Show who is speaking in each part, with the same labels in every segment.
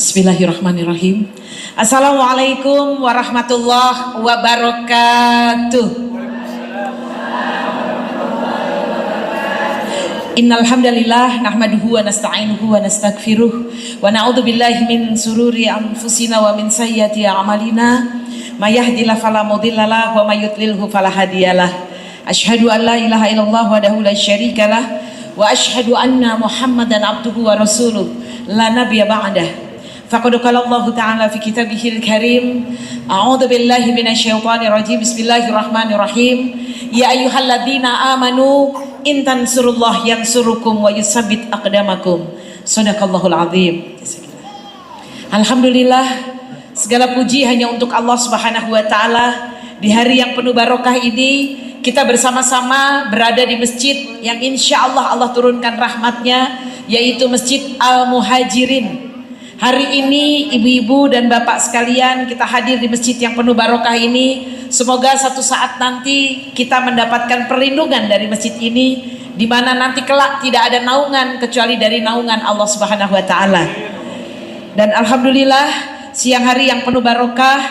Speaker 1: Bismillahirrahmanirrahim. Assalamualaikum warahmatullahi wabarakatuh. Innal hamdalillah nahmaduhu wa nasta'inuhu wa nastaghfiruh wa na'udzu billahi min sururi anfusina wa min sayyiati a'malina may yahdihillahu fala mudhillalah wa may yudlilhu fala hadiyalah. Asyhadu an la ilaha illallah wahdahu la syarikalah wa asyhadu anna Muhammadan abduhu wa rasuluh la nabiyya ba'dah. Faqad qala Allah ta'ala fi kitabihil karim, a'udzu billahi minasyaitonir rajim. Bismillahirrahmanirrahim. Ya ayyuhalladzina amanu in tansurullah yansurukum wa yusabbit aqdamakum. Shadaqallahul azim. Alhamdulillah, segala puji hanya untuk Allah Subhanahu wa taala. Di hari yang penuh barokah ini kita bersama-sama berada di masjid yang insya Allah Allah turunkan rahmatnya, yaitu Masjid Al-Muhajirin. Hari ini ibu-ibu dan bapak sekalian, kita hadir di masjid yang penuh barokah ini. Semoga satu saat nanti kita mendapatkan perlindungan dari masjid ini, di mana nanti kelak tidak ada naungan kecuali dari naungan Allah Subhanahu wa taala. Dan alhamdulillah, siang hari yang penuh barokah,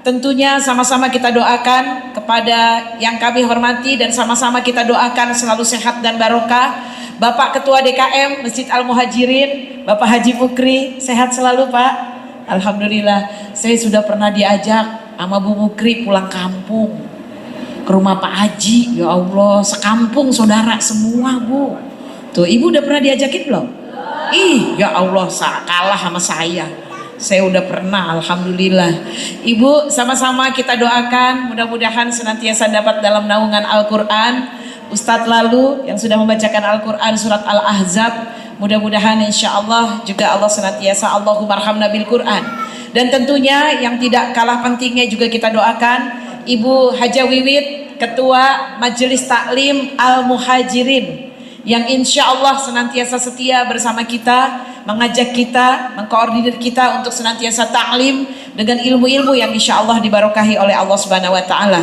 Speaker 1: tentunya sama-sama kita doakan kepada yang kami hormati dan sama-sama kita doakan selalu sehat dan barokah Bapak Ketua DKM Masjid Al-Muhajirin, Bapak Haji Mukri. Sehat selalu Pak. Alhamdulillah, saya sudah pernah diajak sama Bu Mukri pulang kampung ke rumah Pak Haji. Ya Allah, sekampung saudara semua Bu. Tuh ibu udah pernah diajakin belum? Ih ya Allah, kalah sama saya. Saya udah pernah, alhamdulillah. Ibu, sama-sama kita doakan mudah-mudahan senantiasa dapat dalam naungan Al-Quran. Ustadz lalu yang sudah membacakan Al-Quran surat Al-Ahzab, mudah-mudahan insya Allah juga Allah senantiasa Allahumma arhamna bil Quran. Dan tentunya yang tidak kalah pentingnya juga kita doakan Ibu Haja Wiwit, Ketua Majelis Taklim Al-Muhajirin, yang insya Allah senantiasa setia bersama kita, mengajak kita, mengkoordinir kita untuk senantiasa taklim dengan ilmu-ilmu yang insya Allah dibarokahi oleh Allah Subhanahu wa taala.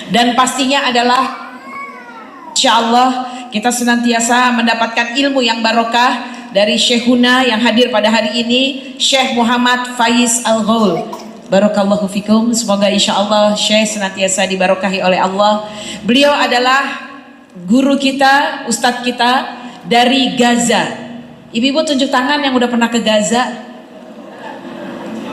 Speaker 1: Dan pastinya adalah insya Allah kita senantiasa mendapatkan ilmu yang barokah dari Syekhuna yang hadir pada hari ini, Syekh Muhammad Faiz Al-Ghaul. Barakallahu fikum. Semoga insya Allah Syekh senantiasa dibarokahi oleh Allah. Beliau adalah guru kita, ustadz kita dari Gaza. Ibu-ibu tunjuk tangan yang udah pernah ke Gaza.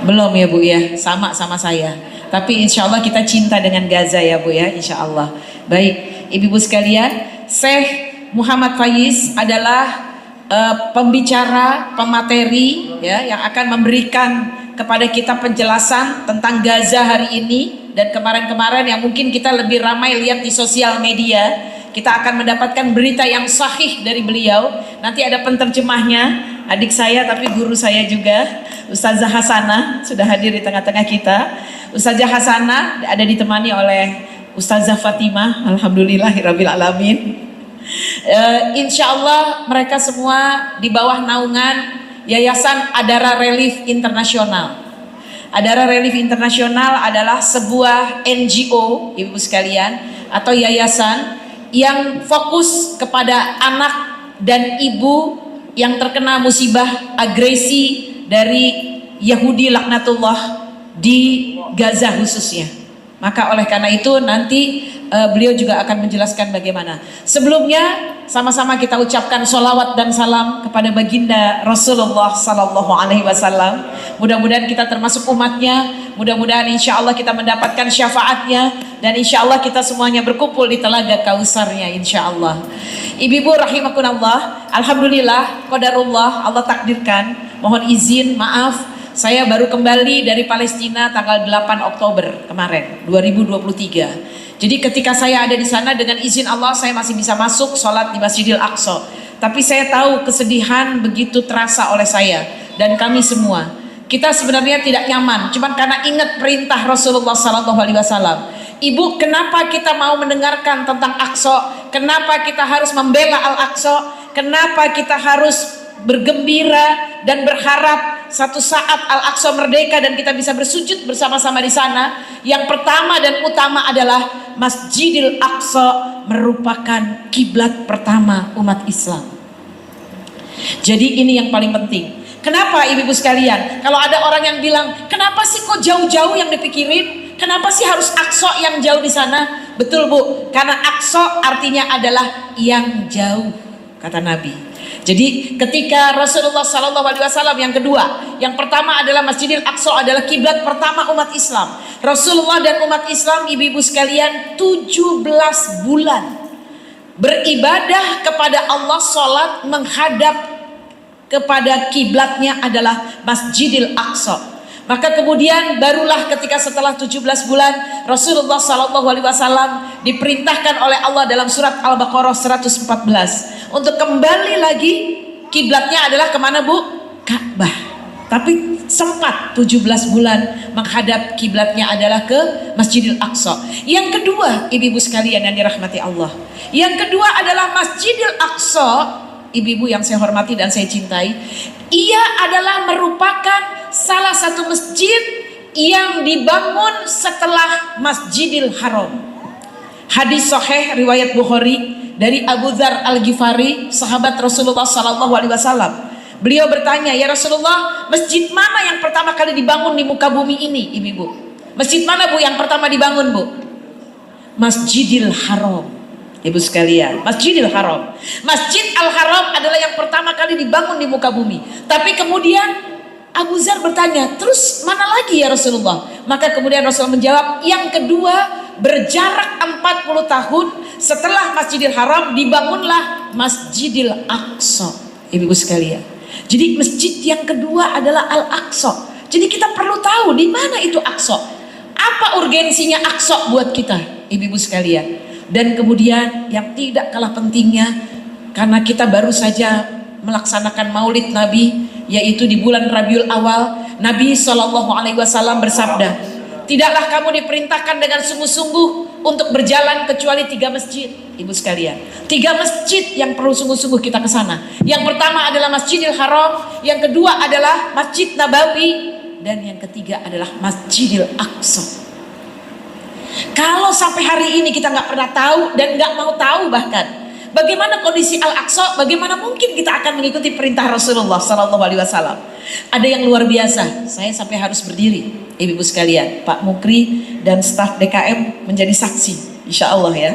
Speaker 1: Belum ya Bu ya, sama saya. Tapi insya Allah kita cinta dengan Gaza ya Bu ya, insya Allah. Baik ibu-ibu sekalian, Syekh Muhammad Faiz adalah pembicara, pemateri ya, yang akan memberikan kepada kita penjelasan tentang Gaza hari ini. Dan kemarin-kemarin yang mungkin kita lebih ramai lihat di sosial media, kita akan mendapatkan berita yang sahih dari beliau. Nanti ada penterjemahnya, adik saya tapi guru saya juga, Ustazah Hasanah sudah hadir di tengah-tengah kita. Ustazah Hasanah ada ditemani oleh Ustazah Fatimah. Alhamdulillahirabbil alamin. Insya Allah mereka semua di bawah naungan Yayasan Adara Relief Internasional. Adara Relief Internasional adalah sebuah NGO, ibu sekalian, atau yayasan yang fokus kepada anak dan ibu yang terkena musibah agresi dari Yahudi laknatullah di Gaza khususnya. Maka oleh karena itu nanti beliau juga akan menjelaskan bagaimana. Sebelumnya sama-sama kita ucapkan sholawat dan salam kepada baginda Rasulullah Sallallahu Alaihi Wasallam. Mudah-mudahan kita termasuk umatnya. Mudah-mudahan insya Allah kita mendapatkan syafaatnya. Dan insya Allah kita semuanya berkumpul di telaga Kausarnya insya Allah. Ibu-ibu rahimakumullah, alhamdulillah, qadarullah, Allah takdirkan. Mohon izin, maaf, saya baru kembali dari Palestina tanggal 8 Oktober kemarin 2023. Jadi ketika saya ada di sana dengan izin Allah saya masih bisa masuk sholat di Masjidil Aqsa. Tapi saya tahu kesedihan begitu terasa oleh saya dan kami semua. Kita sebenarnya tidak nyaman, cuman karena ingat perintah Rasulullah SAW. Ibu, kenapa kita mau mendengarkan tentang Aqsa? Kenapa kita harus membela Al-Aqsa? Kenapa kita harus bergembira dan berharap satu saat Al-Aqsa merdeka dan kita bisa bersujud bersama-sama di sana? Yang pertama dan utama adalah Masjidil Aqsa merupakan kiblat pertama umat Islam. Jadi ini yang paling penting. Kenapa ibu-ibu sekalian? Kalau ada orang yang bilang, kenapa sih kok jauh-jauh yang dipikirin? Kenapa sih harus Aqsa yang jauh di sana? Betul Bu, karena Aqsa artinya adalah yang jauh, kata Nabi. Jadi ketika Rasulullah SAW yang kedua, yang pertama adalah Masjidil Aqsa adalah kiblat pertama umat Islam. Rasulullah dan umat Islam, ibu-ibu sekalian, 17 bulan beribadah kepada Allah, sholat menghadap kepada kiblatnya adalah Masjidil Aqsa. Maka kemudian barulah ketika setelah 17 bulan Rasulullah SAW diperintahkan oleh Allah dalam surat Al-Baqarah 114 untuk kembali lagi, kiblatnya adalah kemana Bu? Ka'bah. Tapi sempat 17 bulan menghadap kiblatnya adalah ke Masjidil Aqsa. Yang kedua, ibu-ibu sekalian yang dirahmati Allah, yang kedua adalah Masjidil Aqsa, ibu-ibu yang saya hormati dan saya cintai, ia adalah merupakan salah satu masjid yang dibangun setelah Masjidil Haram. Hadis sahih riwayat Bukhari dari Abu Dzar Al-Ghifari, sahabat Rasulullah SAW. Beliau bertanya, ya Rasulullah, masjid mana yang pertama kali dibangun di muka bumi ini, ibu-ibu? Masjid mana Bu yang pertama dibangun Bu? Masjidil Haram. Ibu sekalian, Masjidil Haram, Masjid Al-Haram adalah yang pertama kali dibangun di muka bumi. Tapi kemudian Abu Dzar bertanya, terus mana lagi ya Rasulullah? Maka kemudian Rasul menjawab, yang kedua, berjarak 40 tahun setelah Masjidil Haram dibangunlah Masjidil Aqsa. Ibu sekalian, jadi masjid yang kedua adalah Al-Aqsa. Jadi kita perlu tahu di mana itu Aqsa. Apa urgensinya Aqsa buat kita, ibu-ibu sekalian? Dan kemudian yang tidak kalah pentingnya, karena kita baru saja melaksanakan Maulid Nabi, yaitu di bulan Rabiul Awal, Nabi SAW bersabda, tidaklah kamu diperintahkan dengan sungguh-sungguh untuk berjalan kecuali 3 masjid. Ibu sekalian, 3 masjid yang perlu sungguh-sungguh kita ke sana. Yang pertama adalah Masjidil Haram, yang kedua adalah Masjid Nabawi, dan yang ketiga adalah Masjidil Aqsa. Kalau sampai hari ini kita nggak pernah tahu dan nggak mau tahu bahkan bagaimana kondisi Al-Aqsa, bagaimana mungkin kita akan mengikuti perintah Rasulullah SAW? Ada yang luar biasa, saya sampai harus berdiri, ibu-ibu sekalian, Pak Mukri dan staf DKM menjadi saksi, insya Allah ya,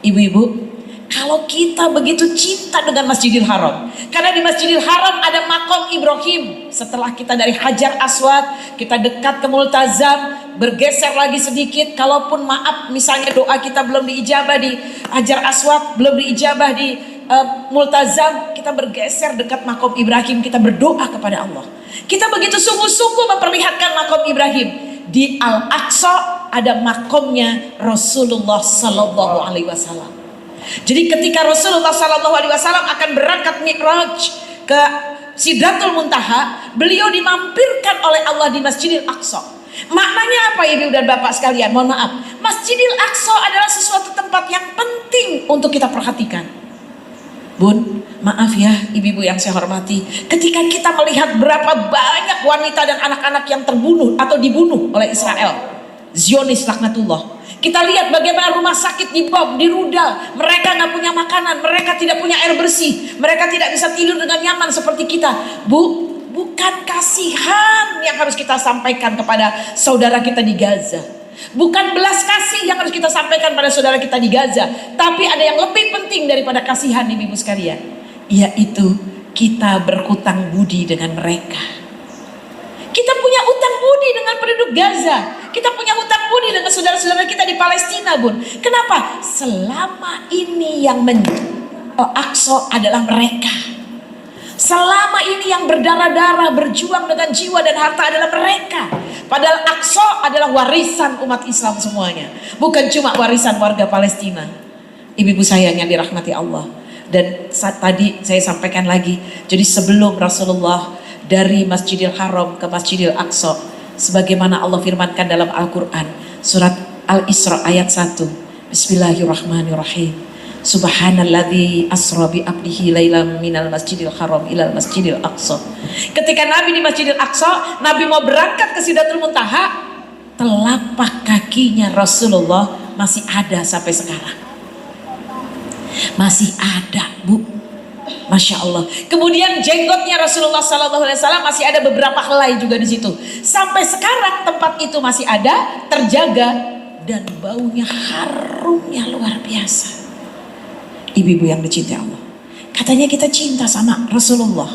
Speaker 1: ibu-ibu. Kalau kita begitu cinta dengan Masjidil Haram, karena di Masjidil Haram ada makom Ibrahim. Setelah kita dari Hajar Aswad, kita dekat ke Multazam, bergeser lagi sedikit, kalaupun maaf misalnya doa kita belum diijabah di Hajar Aswad, belum diijabah di Multazam, kita bergeser dekat makom Ibrahim, kita berdoa kepada Allah. Kita begitu sungguh-sungguh memperlihatkan makom Ibrahim. Di Al-Aqsa ada makomnya Rasulullah SAW. Jadi ketika Rasulullah SAW akan berangkat Mi'raj ke Sidratul Muntaha, beliau dimampirkan oleh Allah di Masjidil Aqsa. Maknanya apa ibu dan bapak sekalian? Mohon maaf, Masjidil Aqsa adalah sesuatu tempat yang penting untuk kita perhatikan. Bun, maaf ya ibu-ibu yang saya hormati, ketika kita melihat berapa banyak wanita dan anak-anak yang terbunuh atau dibunuh oleh Israel, Zionis laknatullah. Kita lihat bagaimana rumah sakit dibom, dirudal, mereka nggak punya makanan, mereka tidak punya air bersih, mereka tidak bisa tidur dengan nyaman seperti kita. Bu, bukan kasihan yang harus kita sampaikan kepada saudara kita di Gaza, bukan belas kasih yang harus kita sampaikan pada saudara kita di Gaza, tapi ada yang lebih penting daripada kasihan, ibu-ibu sekalian, yaitu kita berhutang budi dengan mereka. Kita punya utang budi dengan penduduk Gaza. Kita punya utang budi dengan saudara-saudara kita di Palestina, Bun. Kenapa? Selama ini yang Al-Aqsa adalah mereka. Selama ini yang berdarah-darah, berjuang dengan jiwa dan harta adalah mereka. Padahal Aqsa adalah warisan umat Islam semuanya. Bukan cuma warisan warga Palestina. Ibu-ibu sayang yang dirahmati Allah. Dan saat tadi saya sampaikan lagi. Jadi sebelum Rasulullah dari Masjidil Haram ke Masjidil Aqsa, sebagaimana Allah firmankan dalam Al-Quran surat Al-Isra ayat 1, Bismillahirrahmanirrahim, Subhanalladzi asra bi abdihi lailam minal Masjidil Haram ilal Masjidil Aqsa. Ketika Nabi di Masjidil Aqsa, Nabi mau berangkat ke Sidratul Muntaha, telapak kakinya Rasulullah masih ada sampai sekarang. Masih ada, Bu. Masya Allah. Kemudian jenggotnya Rasulullah SAW masih ada beberapa helai juga di situ. Sampai sekarang tempat itu masih ada, terjaga, dan baunya harumnya luar biasa. Ibu-ibu yang dicintai Allah, katanya kita cinta sama Rasulullah,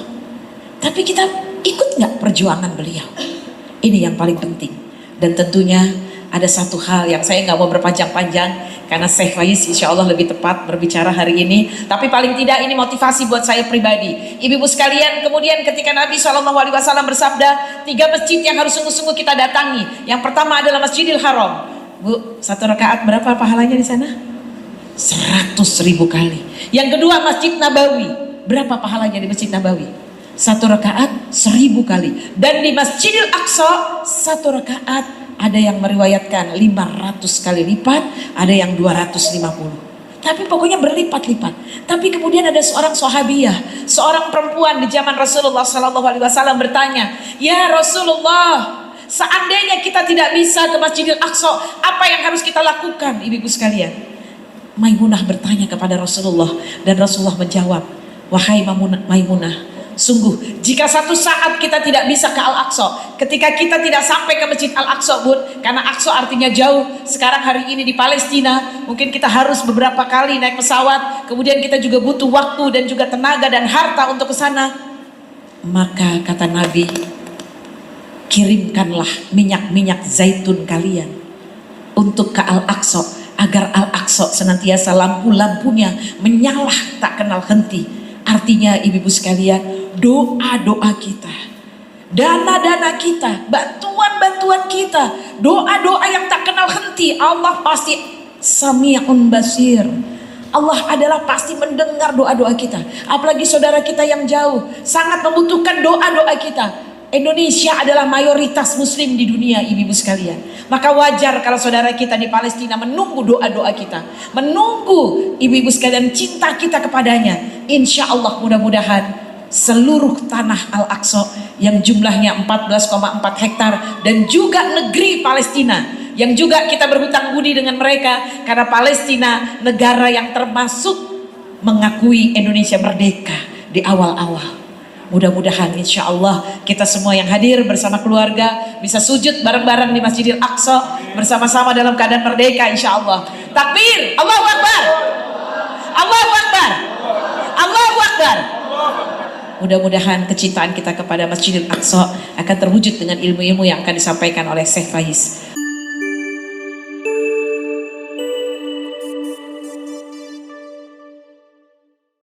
Speaker 1: tapi kita ikut nggak perjuangan beliau? Ini yang paling penting. Dan tentunya ada satu hal yang saya nggak mau berpanjang-panjang, karena Syekh Faiz insya Allah lebih tepat berbicara hari ini. Tapi paling tidak ini motivasi buat saya pribadi. Ibu-ibu sekalian, kemudian ketika Nabi SAW bersabda, 3 masjid yang harus sungguh-sungguh kita datangi. Yang pertama adalah Masjidil Haram. Bu, 1 rakaat berapa pahalanya di sana? 100.000 kali. Yang kedua Masjid Nabawi. Berapa pahalanya di Masjid Nabawi? 1 rakaat 1000 kali. Dan di Masjidil Aqsa 1 rakaat ada yang meriwayatkan 500 kali lipat, ada yang 250. Tapi pokoknya berlipat-lipat. Tapi kemudian ada seorang sahabiah, seorang perempuan di zaman Rasulullah SAW bertanya, "Ya Rasulullah, seandainya kita tidak bisa ke Masjidil Aqsa, apa yang harus kita lakukan?" Ibu-ibu sekalian, Maimunah bertanya kepada Rasulullah, dan Rasulullah menjawab, "Wahai Maimunah, sungguh jika satu saat kita tidak bisa ke Al-Aqsa, ketika kita tidak sampai ke Masjid Al-Aqsa, Bun, karena Aqsa artinya jauh. Sekarang hari ini di Palestina, mungkin kita harus beberapa kali naik pesawat, kemudian kita juga butuh waktu dan juga tenaga dan harta untuk ke sana. Maka kata Nabi, kirimkanlah minyak-minyak zaitun kalian untuk ke Al-Aqsa, agar Al-Aqsa senantiasa lampu-lampunya menyala tak kenal henti." Artinya ibu-ibu sekalian, doa-doa kita, dana-dana kita, bantuan-bantuan kita, doa-doa yang tak kenal henti, Allah pasti Sami'un Basir. Allah adalah pasti mendengar doa-doa kita. Apalagi saudara kita yang jauh sangat membutuhkan doa-doa kita. Indonesia adalah mayoritas muslim di dunia, ibu-ibu sekalian. Maka wajar kalau saudara kita di Palestina menunggu doa-doa kita, menunggu ibu-ibu sekalian cinta kita kepadanya. Insya Allah mudah-mudahan seluruh tanah Al-Aqsa yang jumlahnya 14,4 hektar dan juga negeri Palestina yang juga kita berhutang budi dengan mereka, karena Palestina negara yang termasuk mengakui Indonesia merdeka di awal-awal. Mudah-mudahan insya Allah kita semua yang hadir bersama keluarga bisa sujud bareng-bareng di Masjidil Aqsa bersama-sama dalam keadaan merdeka insya Allah. Takbir, Allahu Akbar, Allahu Akbar, Allahu Akbar. Mudah-mudahan kecintaan kita kepada Masjidil Aqsa akan terwujud dengan ilmu-ilmu yang akan disampaikan oleh Syekh Faiz.